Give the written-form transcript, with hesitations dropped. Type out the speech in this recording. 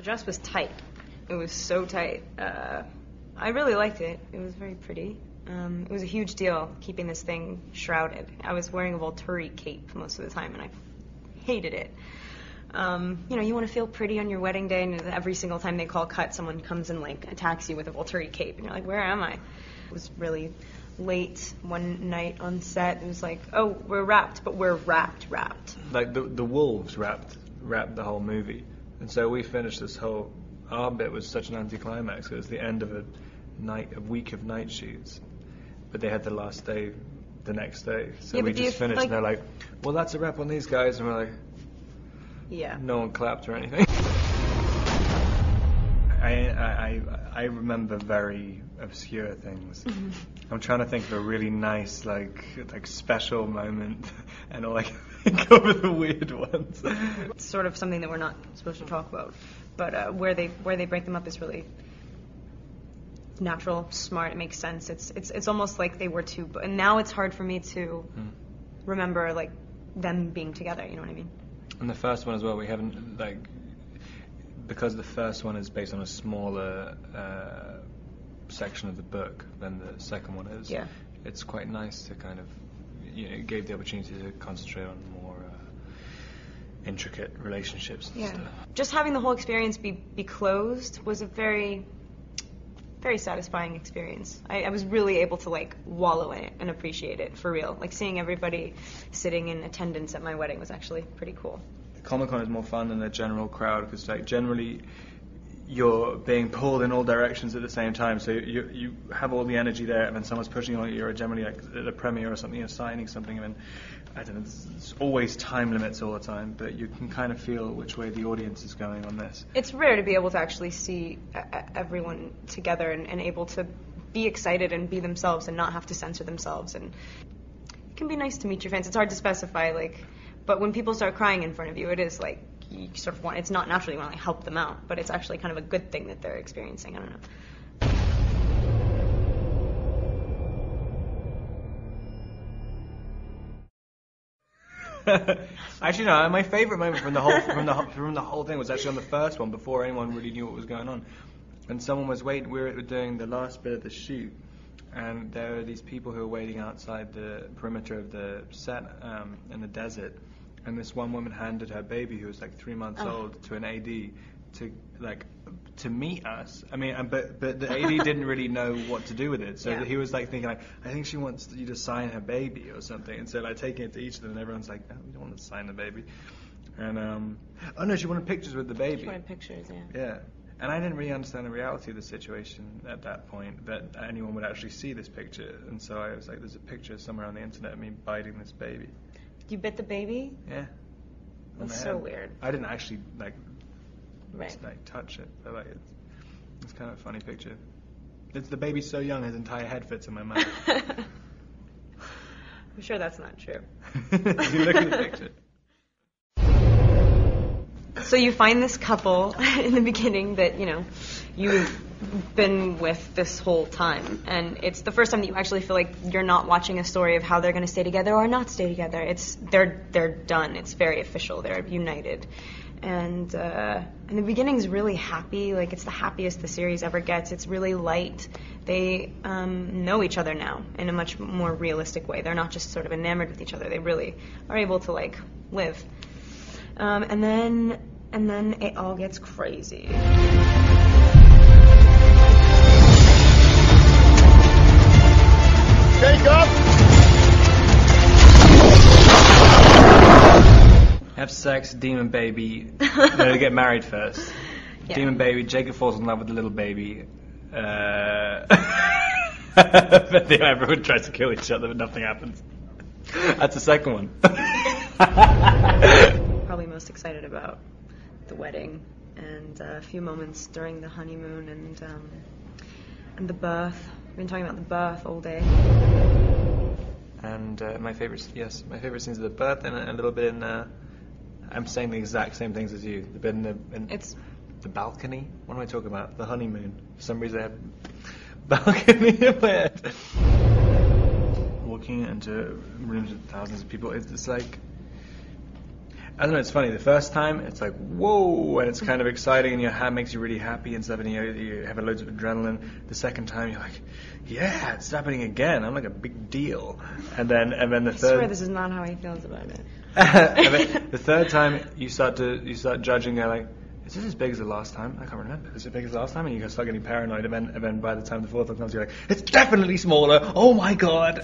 The dress was tight. It was so tight. I really liked it. It was very pretty. It was a huge deal keeping this thing shrouded. I was wearing a Volturi cape most of the time, and I hated it. You want to feel pretty on your wedding day, and every single time they call cut, someone comes and attacks you with a Volturi cape, and you're like, where am I? It was really late one night on set. It was like, oh, we're wrapped, but we're wrapped. Like the wolves wrapped the whole movie, and so we finished our bit was such an anticlimax. It was the end of a week of night shoots, but they had the last day the next day, so we just finished, and they're like, well, that's a wrap on these guys, and we're like, yeah. No one clapped or anything. I remember very obscure things. I'm trying to think of a really nice, like special moment, and all I can think of are the weird ones. It's sort of something that we're not supposed to talk about, but where they break them up is really natural, smart. It makes sense. It's almost like they were two, and now it's hard for me to remember them being together. You know what I mean? And the first one as well, we haven't, because the first one is based on a smaller section of the book than the second one is. Yeah. It's quite nice to kind of, it gave the opportunity to concentrate on more intricate relationships and stuff. Just having the whole experience be closed was a very, very satisfying experience. I was really able to wallow in it and appreciate it for real. Seeing everybody sitting in attendance at my wedding was actually pretty cool. Comic-Con is more fun than the general crowd because generally you're being pulled in all directions at the same time, so you have all the energy there, and then someone's pushing you. You're generally at a premiere or something, you're signing something, and then I don't know, there's always time limits all the time, but you can kind of feel which way the audience is going on this. It's rare to be able to actually see everyone together and able to be excited and be themselves and not have to censor themselves, and it can be nice to meet your fans. It's hard to specify, but when people start crying in front of you, it is you sort of it's not naturally you want to help them out, but it's actually kind of a good thing that they're experiencing. I don't know. Actually, no. My favourite moment from the whole thing was actually on the first one, before anyone really knew what was going on. And someone was waiting. We were doing the last bit of the shoot, and there were these people who were waiting outside the perimeter of the set in the desert. And this one woman handed her baby, who was 3 months old, to an AD to meet us. I mean, but the AD didn't really know what to do with it, so he was thinking I think she wants you to sign her baby or something, and so taking it to each of them, and everyone's like, no, we don't want to sign the baby, and oh no, she wanted pictures with the baby. She wanted pictures, yeah. And I didn't really understand the reality of the situation at that point, that anyone would actually see this picture, and so I was like, there's a picture somewhere on the internet of me biting this baby. You bit the baby? Yeah. That's so weird. I didn't actually right. Touch it, but it's kind of a funny picture. The baby's so young, his entire head fits in my mouth. I'm sure that's not true. You look at the picture. So you find this couple in the beginning that you've been with this whole time, and it's the first time that you actually feel like you're not watching a story of how they're going to stay together or not stay together. They're done. It's very official. They're united. And the beginning's really happy. It's the happiest the series ever gets. It's really light. They know each other now in a much more realistic way. They're not just sort of enamored with each other. They really are able to live. And then it all gets crazy. Take up! Have sex, demon baby. No, they get married first. Yeah. Demon baby, Jacob falls in love with the little baby. Everyone tries to kill each other, but nothing happens. That's the second one. Probably most excited about the wedding and a few moments during the honeymoon and the birth. We've been talking about the birth all day. And my favorite scenes are the birth and a little bit in. I'm saying the exact same things as you. The bit in it's the balcony. What am I talking about? The honeymoon. For some reason I have balcony in my head. Walking into rooms with thousands of people. It's I don't know, it's funny. The first time, it's like, whoa, and it's kind of exciting, and your hand makes you really happy and stuff, and you have loads of adrenaline. The second time, you're like, yeah, it's happening again. I'm like a big deal. And then the third. I swear this is not how he feels about it. And then the third time, you start judging. You're like, is this as big as the last time? I can't remember. Is it as big as the last time? And you start getting paranoid. And then by the time the fourth one comes, you're like, it's definitely smaller. Oh my god.